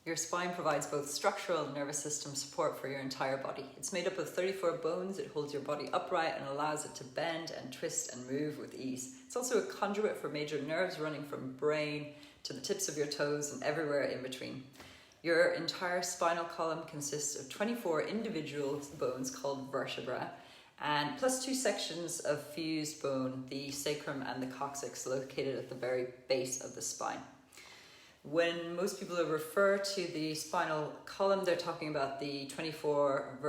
Your spine provides both structural and nervous system support for your entire body. It's made up of 34 bones. It holds your body upright and allows it to bend and twist and move with ease. It's also a conduit for major nerves running from brain to the tips of your toes and everywhere in between. Your entire spinal column consists of 24 individual bones called vertebrae, and plus 2 sections of fused bone, the sacrum and the coccyx, located at the very base of the spine. When most people refer to the spinal column, they're talking about the 24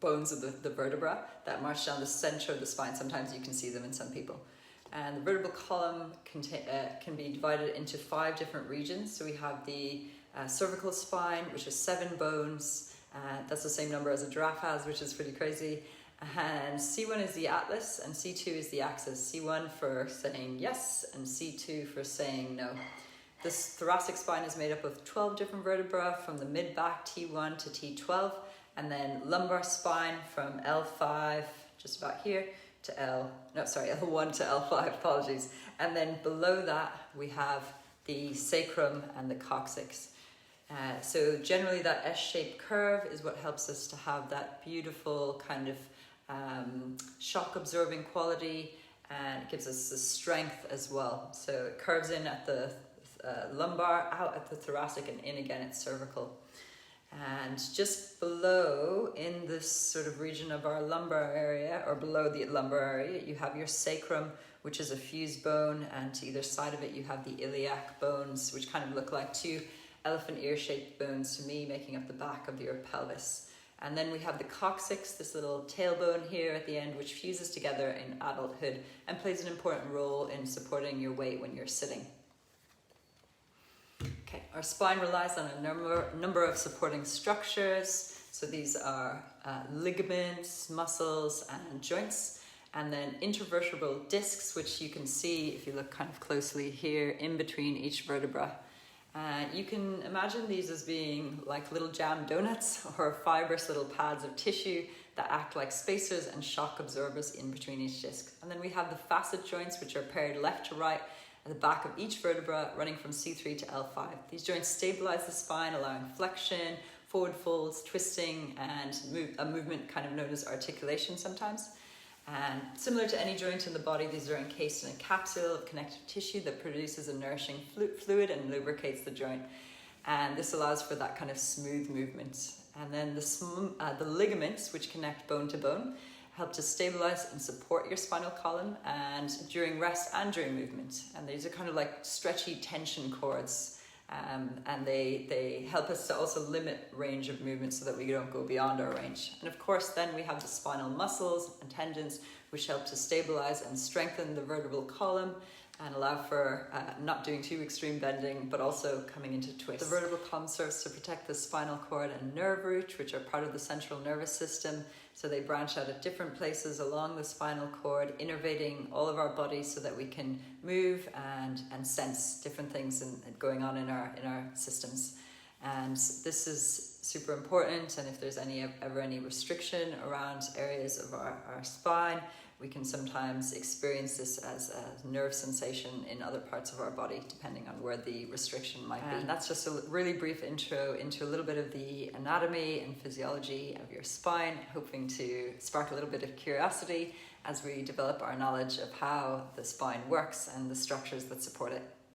bones of the vertebra that march down the center of the spine. Sometimes you can see them in some people. And the vertebral column can be divided into 5 different regions. So we have the cervical spine, which is 7 bones. That's the same number as a giraffe has, which is pretty crazy. And C1 is the atlas and C2 is the axis. C1 for saying yes and C2 for saying no. This thoracic spine is made up of 12 different vertebrae from the mid-back T1 to T12, and then lumbar spine from L5, just about here, to L1 to L5, apologies. And then below that, we have the sacrum and the coccyx. So generally that S-shaped curve is what helps us to have that beautiful kind of shock-absorbing quality, and it gives us the strength as well. So it curves in at the lumbar, out at the thoracic, and in again at cervical. And just below, in this sort of region of our lumbar area, or below the lumbar area, you have your sacrum, which is a fused bone, and to either side of it you have the iliac bones, which kind of look like 2 elephant ear-shaped bones to me, making up the back of your pelvis. And then we have the coccyx, this little tailbone here at the end, which fuses together in adulthood and plays an important role in supporting your weight when you're sitting. Okay, our spine relies on a number of supporting structures. So these are ligaments, muscles, and joints. And then intervertebral discs, which you can see if you look kind of closely here in between each vertebra. You can imagine these as being like little jam donuts or fibrous little pads of tissue that act like spacers and shock absorbers in between each disc. And then we have the facet joints, which are paired left to right at the back of each vertebra, running from C3 to L5. These joints stabilize the spine, allowing flexion, forward folds, twisting, and a movement kind of known as articulation sometimes. And similar to any joint in the body, these are encased in a capsule of connective tissue that produces a nourishing fluid and lubricates the joint. And this allows for that kind of smooth movement. And then the ligaments, which connect bone to bone, help to stabilize and support your spinal column and during rest and during movement. And these are kind of like stretchy tension cords. And they help us to also limit range of movement so that we don't go beyond our range. And of course, then we have the spinal muscles and tendons, which help to stabilize and strengthen the vertebral column and allow for not doing too extreme bending, but also coming into twist. The vertebral column serves to protect the spinal cord and nerve root, which are part of the central nervous system. So they branch out at different places along the spinal cord, innervating all of our bodies so that we can move and sense different things going on in our systems. And this is super important. And if there's ever any restriction around areas of our spine, we can sometimes experience this as a nerve sensation in other parts of our body, depending on where the restriction might be. And that's just a really brief intro into a little bit of the anatomy and physiology of your spine, hoping to spark a little bit of curiosity as we develop our knowledge of how the spine works and the structures that support it.